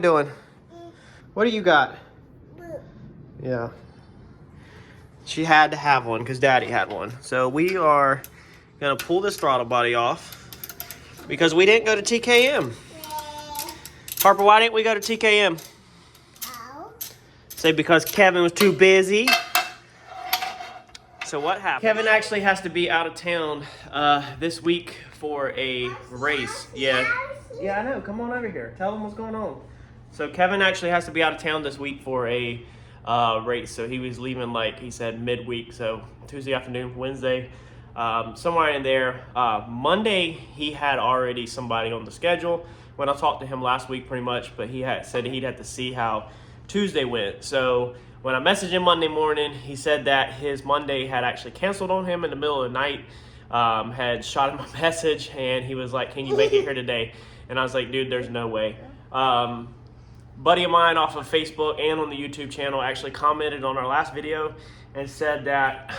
doing? What do you got? Yeah. She had to have one because Daddy had one. So we are gonna pull this throttle body off because we didn't go to TKM. Harper, why didn't we go to TKM? Say because Kevin was too busy. So what happened? Kevin actually has to be out of town this week for a race. Yeah, I know. Come on over here. Tell them what's going on. So Kevin actually has to be out of town this week for a race. So he was leaving, like he said, midweek. So Tuesday afternoon, Wednesday, somewhere in there. Monday, he had already somebody on the schedule. When I talked to him last week, pretty much, but he had said he'd have to see how Tuesday went. So when I messaged him Monday morning, he said that his Monday had actually canceled on him in the middle of the night. Had shot him a message, and he was like, "Can you make it here today?" And I was like, "Dude, there's no way." Buddy of mine off of Facebook and on the YouTube channel actually commented on our last video and said that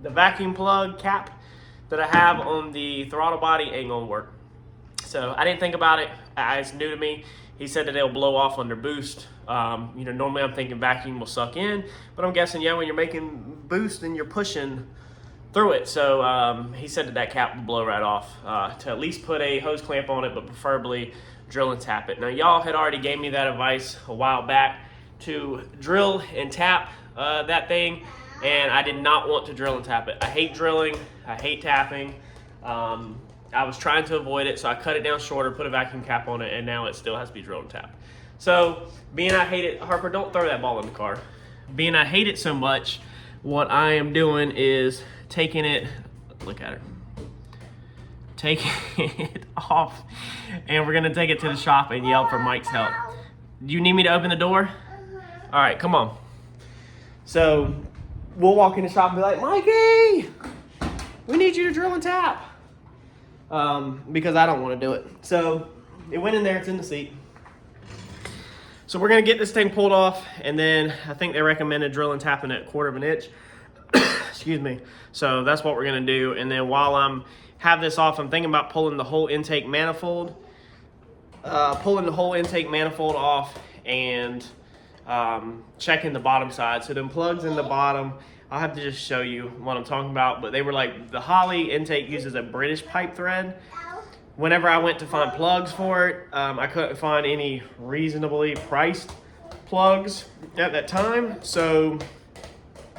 the vacuum plug cap that I have on the throttle body ain't gonna work. So I didn't think about it. It's new to me. He said that it'll blow off under boost. Normally I'm thinking vacuum will suck in, but I'm guessing, yeah, when you're making boost and you're pushing through it. So he said that cap will blow right off. To at least put a hose clamp on it, but preferably drill and tap it. Now, y'all had already gave me that advice a while back to drill and tap that thing, and I did not want to drill and tap it. I hate drilling. I hate tapping. I was trying to avoid it, so I cut it down shorter, put a vacuum cap on it, and now it still has to be drilled and tapped. So, being I hate it, Harper, don't throw that ball in the car. Being I hate it so much, what I am doing is taking it, look at her, taking it off, and we're gonna take it to the shop and yell for Mike's help. Do you need me to open the door? All right, come on. So, we'll walk in the shop and be like, "Mikey, we need you to drill and tap." Because I don't want to do it. So it went in there, it's in the seat. So we're gonna get this thing pulled off, and then I think they recommended drilling tapping it 1/4 of an inch. Excuse me. So that's what we're gonna do. And then while have this off, I'm thinking about pulling the whole intake manifold, off and checking the bottom side. So them plugs in the bottom, I'll have to just show you what I'm talking about, but they were like, the Holley intake uses a British pipe thread. Whenever I went to find plugs for it, I couldn't find any reasonably priced plugs at that time. So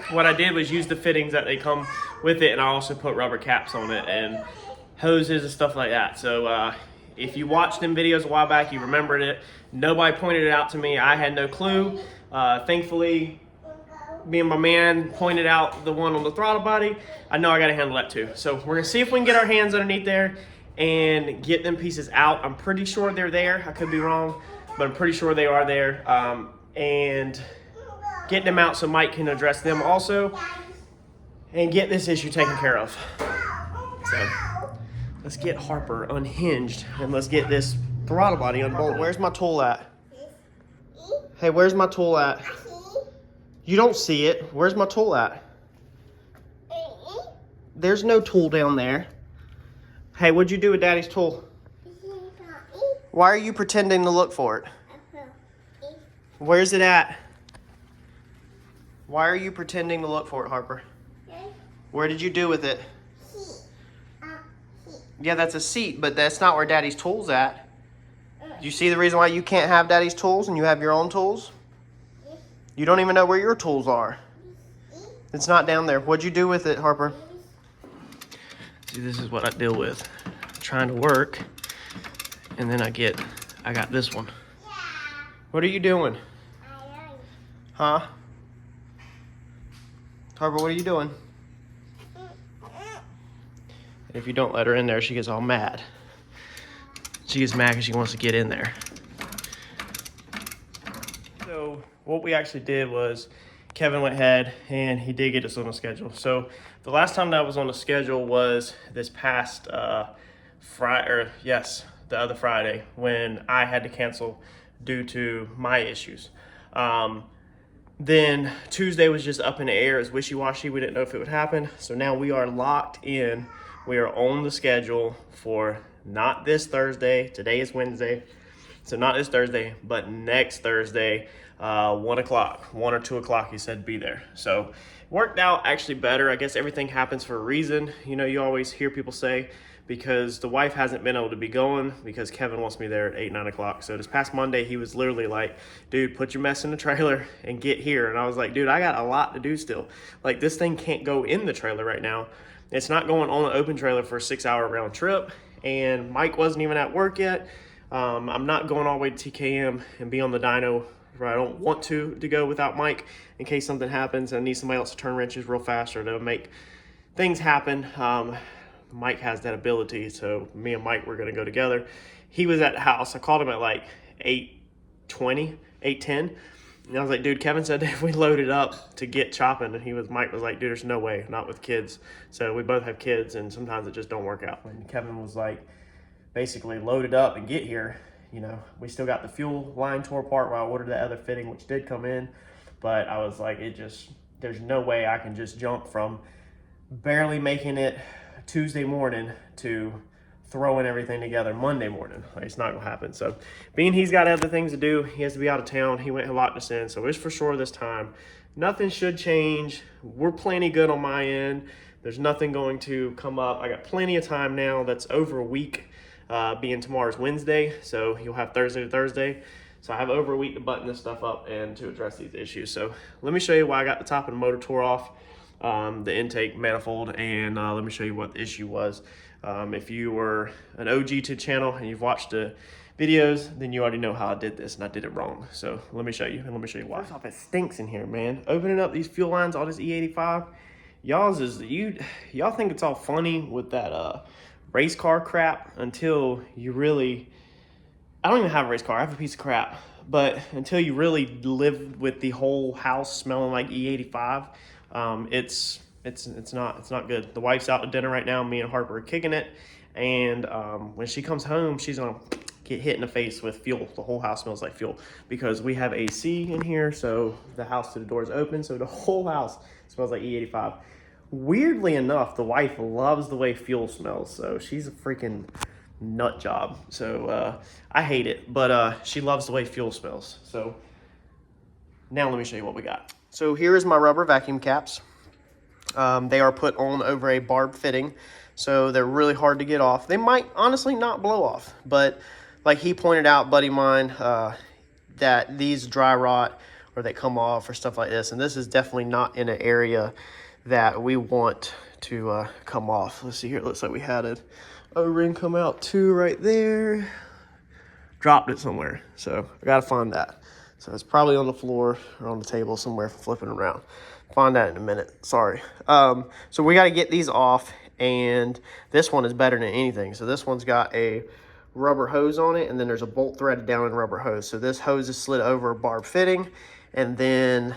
what I did was use the fittings that they come with it, and I also put rubber caps on it and hoses and stuff like that. So if you watched them videos a while back, you remembered it. Nobody pointed it out to me. I had no clue. Thankfully, me and my man pointed out the one on the throttle body. I know I got to handle that too. So we're gonna see if we can get our hands underneath there and get them pieces out. I'm pretty sure they're there. I could be wrong, but I'm pretty sure they are there. And get them out so Mike can address them also and get this issue taken care of. So let's get Harper unhinged and let's get this throttle body unbolted. Where's my tool at? Hey, where's my tool at? You don't see it. Where's my tool at? There's no tool down there. Hey, what'd you do with Daddy's tool? Why are you pretending to look for it? Where's it at? Why are you pretending to look for it, Harper? Where did you do with it? Yeah, that's a seat, but that's not where Daddy's tool's at. Do you see the reason why you can't have Daddy's tools and you have your own tools? You don't even know where your tools are. It's not down there. What'd you do with it, Harper? See, this is what I deal with. I'm trying to work, and then I got this one. What are you doing? Huh? Harper, what are you doing? If you don't let her in there, she gets all mad. She gets mad because she wants to get in there. So what we actually did was Kevin went ahead and he did get us on a schedule. So the last time that I was on the schedule was this past Friday, the other Friday, when I had to cancel due to my issues. Then Tuesday was just up in the air. It was wishy-washy. We didn't know if it would happen. So now we are locked in. We are on the schedule for not this Thursday. Today is Wednesday. So not this Thursday, but next Thursday, 1 o'clock, 1 or 2 o'clock, he said be there. So it worked out actually better. I guess everything happens for a reason. You know, you always hear people say, because the wife hasn't been able to be going because Kevin wants me there at 8, 9 o'clock. So this past Monday, he was literally like, dude, put your mess in the trailer and get here. And I was like, dude, I got a lot to do still. Like, this thing can't go in the trailer right now. It's not going on the open trailer for a 6-hour round trip. And Mike wasn't even at work yet. I'm not going all the way to TKM and be on the dyno where I don't want to go without Mike in case something happens. I need somebody else to turn wrenches real fast or to make things happen. Mike has that ability, so me and Mike were going to go together. He was at the house. I called him at like 8:20, 8:10, and I was like, dude, Kevin said if we loaded up to get chopping, and Mike was like, dude, there's no way, not with kids. So we both have kids, and sometimes it just don't work out. And Kevin was like, basically loaded up and get here. You know, we still got the fuel line tore apart while I ordered that other fitting, which did come in, but I was like, there's no way I can just jump from barely making it Tuesday morning to throwing everything together Monday morning. Like, it's not gonna happen. So being he's got other things to do, he has to be out of town. He went and locked us in. So it's for sure this time. Nothing should change. We're plenty good on my end. There's nothing going to come up. I got plenty of time now. That's over a week, being tomorrow's Wednesday. So you'll have Thursday to Thursday. So I have over a week to button this stuff up and to address these issues. So let me show you why I got the top of the motor tore off. The intake manifold, and let me show you what the issue was. If you were an OG to the channel and you've watched the videos, then you already know how I did this, and I did it wrong. So let me show you, and let me show you why. First off, it stinks in here, man. Opening up these fuel lines, all this E85, y'all think it's all funny with that race car crap until you really, I don't even have a race car, I have a piece of crap, but until you really live with the whole house smelling like E85, it's not good. The wife's out to dinner right now. Me and Harper are kicking it, and when she comes home, she's gonna get hit in the face with fuel. The whole house smells like fuel because we have AC in here, so the house to the door is open, so the whole house smells like E85. Weirdly enough, the wife loves the way fuel smells, so she's a freaking nut job. So I hate it, but she loves the way fuel smells. So now let me show you what we got. So here is my rubber vacuum caps. They are put on over a barb fitting, so they're really hard to get off. They might honestly not blow off, but like he pointed out, buddy mine, that these dry rot or they come off or stuff like this, and this is definitely not in an area that we want to come off. Let's see here, it looks like we had an O-ring come out too right there. Dropped it somewhere, so I gotta find that. So it's probably on the floor or on the table somewhere flipping around. Find that in a minute, sorry. So we gotta get these off, and this one is better than anything. So this one's got a rubber hose on it, and then there's a bolt threaded down in rubber hose. So this hose is slid over a barb fitting, and then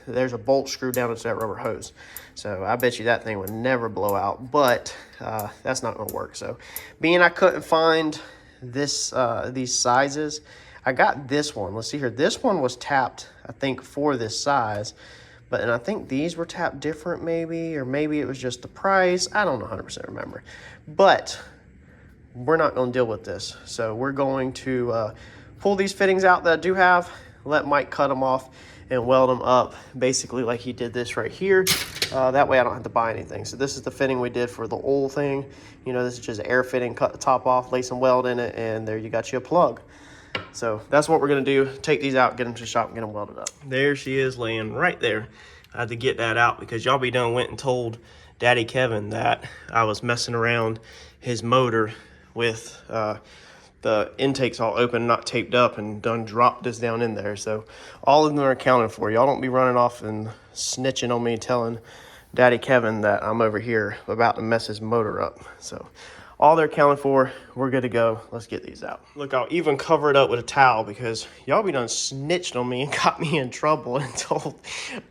there's a bolt screwed down into that rubber hose. So I bet you that thing would never blow out, but that's not gonna work. So being I couldn't find these sizes, I got this one. Let's see here. This one was tapped, I think, for this size. And I think these were tapped different maybe, or maybe it was just the price. I don't 100% remember. But we're not going to deal with this. So we're going to pull these fittings out that I do have, let Mike cut them off, and weld them up basically like he did this right here. That way I don't have to buy anything. So this is the fitting we did for the oil thing. You know, this is just air fitting, cut the top off, lay some weld in it, and there you got you a plug. So that's what we're going to do. Take these out, get them to the shop, and get them welded up. There she is laying right there. I had to get that out because y'all be done went and told Daddy Kevin that I was messing around his motor with the intakes all open, not taped up, and done dropped this down in there. So all of them are accounted for. Y'all don't be running off and snitching on me telling Daddy Kevin that I'm over here about to mess his motor up. So all they're accounted for, we're good to go. Let's get these out. Look, I'll even cover it up with a towel because y'all be done snitched on me and got me in trouble and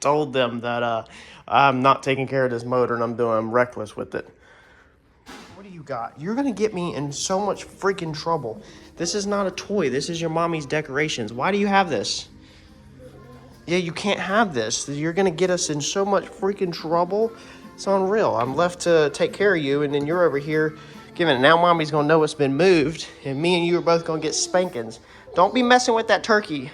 told them that I'm not taking care of this motor and I'm reckless with it. What do you got? You're gonna get me in so much freaking trouble. This is not a toy. This is your mommy's decorations. Why do you have this? Yeah, you can't have this. You're gonna get us in so much freaking trouble. It's unreal. I'm left to take care of you, and then you're over here Giving it. Now mommy's gonna know it's been moved, and me and you are both gonna get spankings. Don't be messing with that turkey.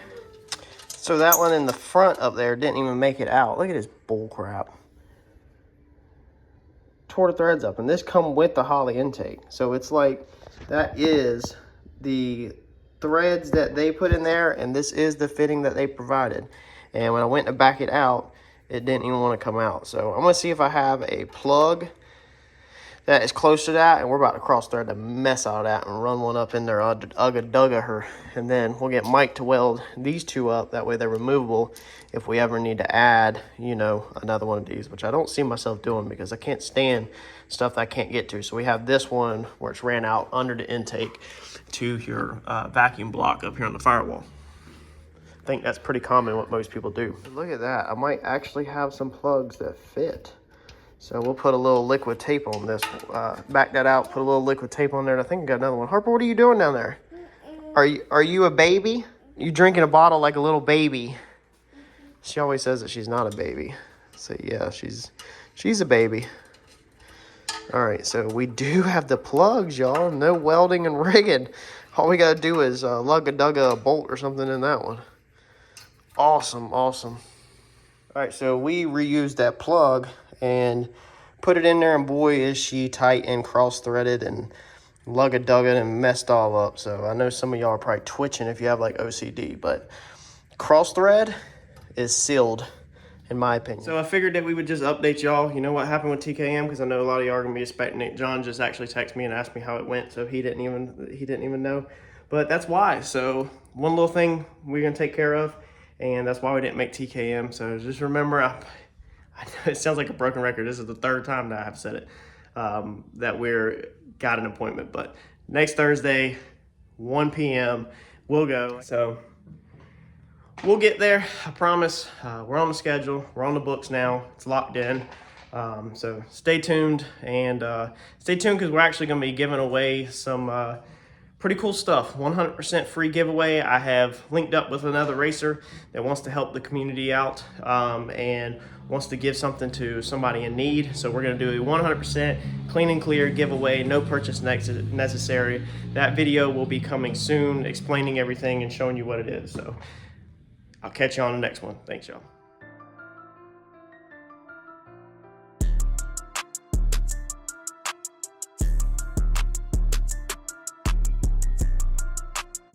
So that one in the front up there didn't even make it out. Look at this bull crap. Tore the threads up, and this come with the holly intake. So it's like, that is the threads that they put in there, and this is the fitting that they provided. And when I went to back it out, it didn't even want to come out. So I'm gonna see if I have a plug that is close to that, and we're about to cross thread the mess out of that and run one up in there, ugga her, and then we'll get Mike to weld these two up. That way they're removable if we ever need to add, you know, another one of these, which I don't see myself doing because I can't stand stuff that I can't get to. So we have this one where it's ran out under the intake to your vacuum block up here on the firewall. I think that's pretty common what most people do. Look at that. I might actually have some plugs that fit. So we'll put a little liquid tape on this. Back that out, put a little liquid tape on there, and I think I got another one. Harper, what are you doing down there? Are you a baby? You drinking a bottle like a little baby? She always says that she's not a baby. So yeah, she's a baby. All right, so we do have the plugs, y'all. No welding and rigging. All we gotta do is lug-a-dug-a bolt or something in that one. Awesome, awesome. All right, so we reused that plug and put it in there, and boy is she tight and cross-threaded and lug-a-dug-a and messed all up. So I know some of y'all are probably twitching if you have like OCD, but cross-thread is sealed in my opinion. So I figured that we would just update y'all. You know what happened with TKM, because I know a lot of y'all are gonna be expecting it. John just actually texted me and asked me how it went, so he didn't even know. But that's why. So one little thing we're gonna take care of, and that's why we didn't make TKM. So just remember, I know it sounds like a broken record. This is the third time that I've said it, that we're got an appointment. But next Thursday, 1 p.m., we'll go. So we'll get there, I promise. We're on the schedule. We're on the books now. It's locked in. So stay tuned, and stay tuned because we're actually going to be giving away some pretty cool stuff. 100% free giveaway. I have linked up with another racer that wants to help the community out and wants to give something to somebody in need. So we're going to do a 100% clean and clear giveaway, no purchase necessary. That video will be coming soon, explaining everything and showing you what it is. So I'll catch you on the next one. Thanks, y'all.